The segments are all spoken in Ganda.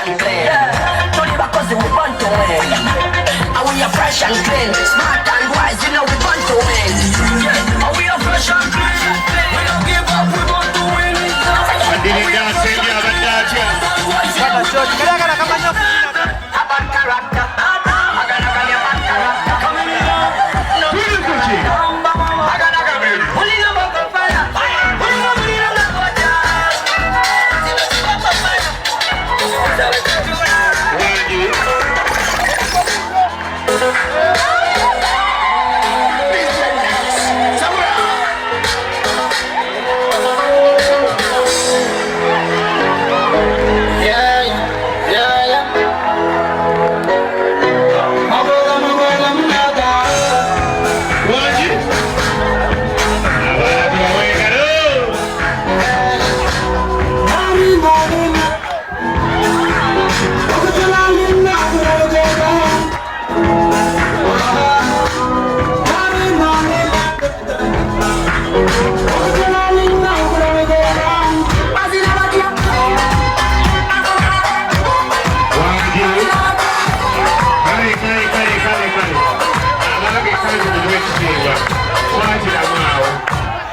and clean. Turn it back 'cause we want to win. And we are fresh and clean, smart and wise, you know we want to win. And we are fresh and clean. We don't give up, we want to win. Bad character.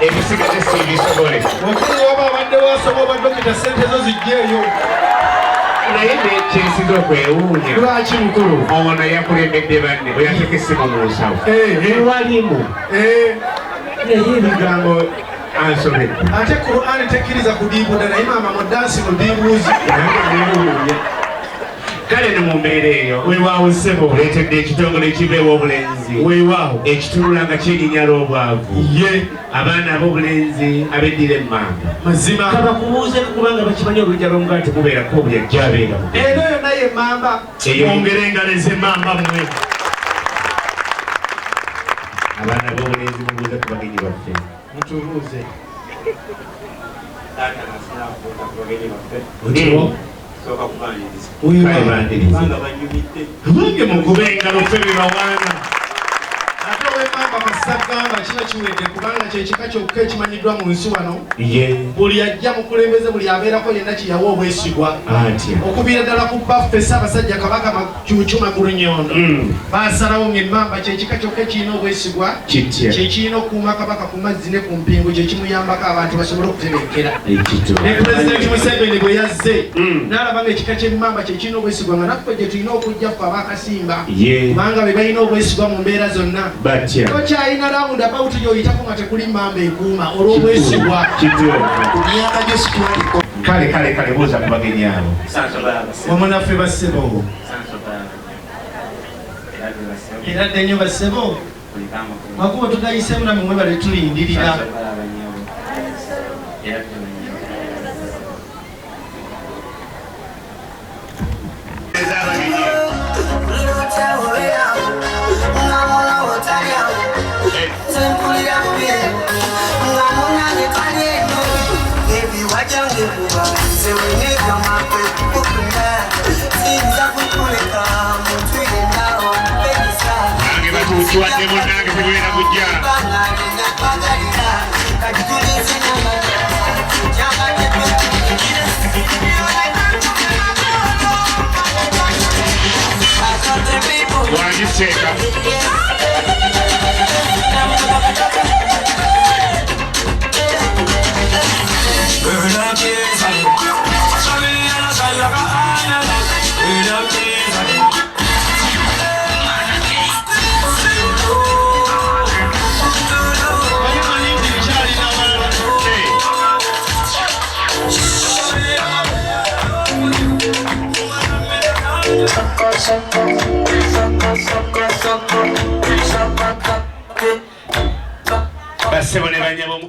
Ebisigadde sibisobole. Wakati waba abadde wasoma badokita ssente zo zijjeeyo. Naye kyensinga okwewuunya. Lwaki mukulu? Ono yakulembedde banne bwe yateeka essimu mu nsawo. Walimu. Naye ebigambo ansobedde. Ate Qur'an tekkiriza kudiibuuda naye maama mu dansi mudiibuuzi. Kale ne mu mbeera eyo weewaawo ssebo oleetedde ekitongole ekibeewa obulenzi weewaawo ekitulula nga kyenyinyala obwavu ye abaana ab'obulenzi abeddira emmamba mazima kabakubuuzeko kubanga bakimanyi olujja lw'omugaati kubeerako obulyajja abeeramu eno yonna ye emmamba mwongere engalo ez'emmamba mmwe abaana ab'obulenzi mubuuze ku bagenyi baffe mutubuuze abange mukube engalo ffe bebawaana ate ow'emmamba kasagamba kino kiwedde kubanga kyekika kyokka ekimanyiddwa mu nsi wano buli ajja mukulembeze buli abeerako yenna kiyawa obwesigwa okuviira ddala ku baffe Ssaabasajja Kabaka Makyukyuma Gulunyondo baasalawo ng'emmamba kyekika kyokka ekirina obwesigwa kyekirina okukuuma Kabaka ku mazzi ne ku mpingo kyekimuyambako abantu basobole okutebenkera ne Pulezidenti Museveni bwe yazze n'alaba ng'ekika ky'emmamba kyekirina obwesigwa nga naffe gye tulina okujja ffe ab'akasimba kubanga be balina obwesigwa mu mbeera zonna tokyalina round about gy'oyitako nga tekuli mmamba ekuuma olw'obwesigwa kale buuza ku bagenyi abo wamunaffe bassebo era dde nnyo bassebo makubo tugayisemu namwe mwe bale tulindirira tuwadde munnange tegwera kujja wandiseeka bassebo ne banyabo